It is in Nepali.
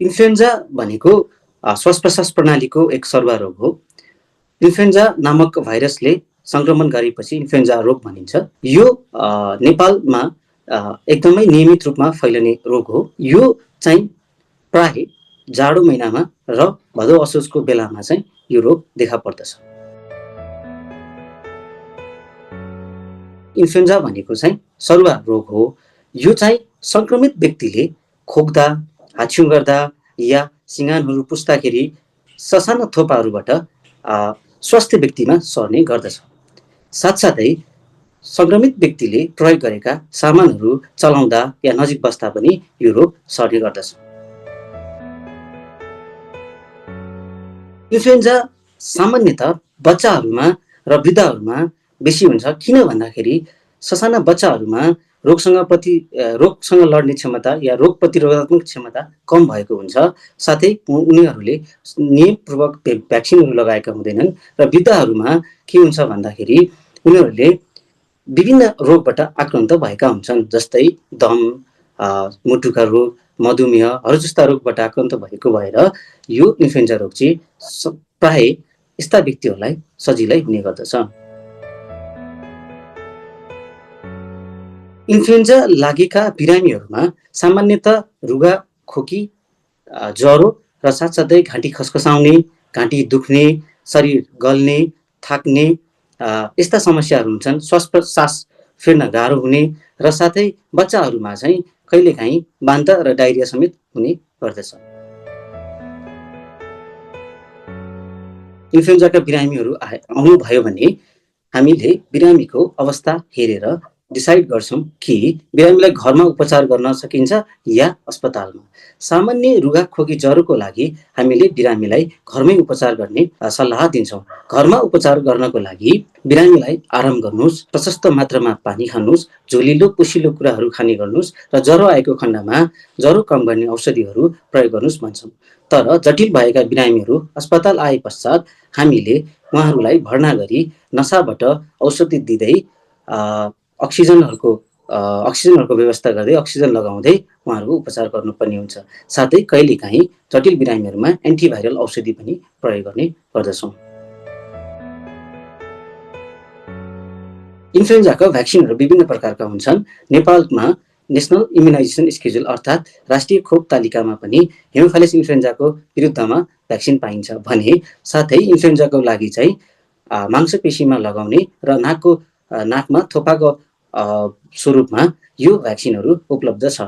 इन्फ्लुएन्जा भनेको श्वास प्रश्वास प्रणालीको एक सरुवा रोग हो। इन्फ्लुएन्जा नामक भाइरसले संक्रमण गरेपछि इन्फ्लुएन्जा रोग भनिन्छ। यो नेपालमा एकदमै नियमित रूपमा फैलिने रोग हो। यो चाहिँ प्राय जाडो महिनामा र भदौ असोजको बेलामा चाहिँ यो रोग देखा पर्दछ। इन्फ्लुएन्जा भनेको चाहिँ सरुवा रोग हो। यो चाहिँ संक्रमित व्यक्तिले खोक्दा, हाछ्युँ गर्दा या सिँगानहरू पुस्दाखेरि ससाना थोपाहरूबाट स्वास्थ्य व्यक्तिमा सर्ने गर्दछ। साथसाथै संक्रमित व्यक्तिले प्रयोग गरेका सामानहरू चलाउँदा या नजिक बस्दा पनि यो रोग सर्ने गर्दछ। इन्फ्लुएन्जा सामान्यतः बच्चाहरूमा र वृद्धहरूमा बेसी हुन्छ। किन भन्दाखेरि ससाना बच्चाहरूमा रोगसँग लड्ने क्षमता या रोग प्रतिरोधात्मक क्षमता कम भएको हुन्छ। साथै उनीहरूले नियमपूर्वक भ्याक्सिनहरू लगाएका हुँदैनन्। र वृद्धहरूमा के हुन्छ भन्दाखेरि उनीहरूले विभिन्न रोगबाट आक्रान्त भएका हुन्छन्, जस्तै दम, मुटुका रोग, मधुमेहहरू जस्ता रोगबाट आक्रान्त भएको भएर यो इन्फ्लुएन्जा रोग चाहिँ प्राय यस्ता व्यक्तिहरूलाई सजिलै हुने गर्दछ। इन्फ्लुएन्जा लागेका बिरामीहरूमा सामान्यतः रुगा खोकी, ज्वरो र साथसाथै घाँटी खसखसाउने, घाँटी दुख्ने, शरीर गल्ने, थाक्ने यस्ता समस्याहरू हुन्छन्। श्वास प्रश्वास फेर्न गाह्रो हुने र साथै बच्चाहरूमा चाहिँ कहिलेकाहीँ वान्ता र डायरिया समेत हुने गर्दछ। इन्फ्लुएन्जाका बिरामीहरू आउनुभयो भने हामीले बिरामीको अवस्था हेरेर डिसाइड गर्छौँ कि बिरामीलाई घरमा उपचार गर्न सकिन्छ या अस्पतालमा। सामान्य रुगा खोकी ज्वरोको लागि हामीले बिरामीलाई घरमै उपचार गर्ने सल्लाह दिन्छौँ। घरमा उपचार गर्नको लागि बिरामीलाई आराम गर्नुहोस्, प्रशस्त मात्रामा पानी खानुहोस्, झोलिलो पोसिलो कुराहरू खाने गर्नुहोस् र ज्वरो आएको खण्डमा ज्वरो कम गर्ने औषधिहरू प्रयोग गर्नुहोस् भन्छौँ। तर जटिल भएका बिरामीहरू अस्पताल आए पश्चात हामीले उहाँहरूलाई भर्ना गरी नसाबाट औषधि दिँदै अक्सिजनको व्यवस्था गर्दै अक्सिजन लगाउँदै उहाँहरूको उपचार गर्नुपर्ने हुन्छ। साथै कहिलेकाहीँ जटिल बिरामीहरूमा एन्टिभाइरल औषधि पनि प्रयोग गर्ने गर्दछौँ। इन्फ्लुएन्जाका भ्याक्सिनहरू विभिन्न प्रकारका हुन्छन्। नेपालमा नेसनल इम्युनाइजेसन स्केड्युल अर्थात् राष्ट्रिय खोप तालिकामा पनि हेमोफाइलस इन्फ्लुएन्जाको विरुद्धमा भ्याक्सिन पाइन्छ भने साथै इन्फ्लुएन्जाको लागि चाहिँ मांसपेशीमा लगाउने र नाकमा थोपाको स्वरूपमा यो भ्याक्सिनहरू उपलब्ध छ।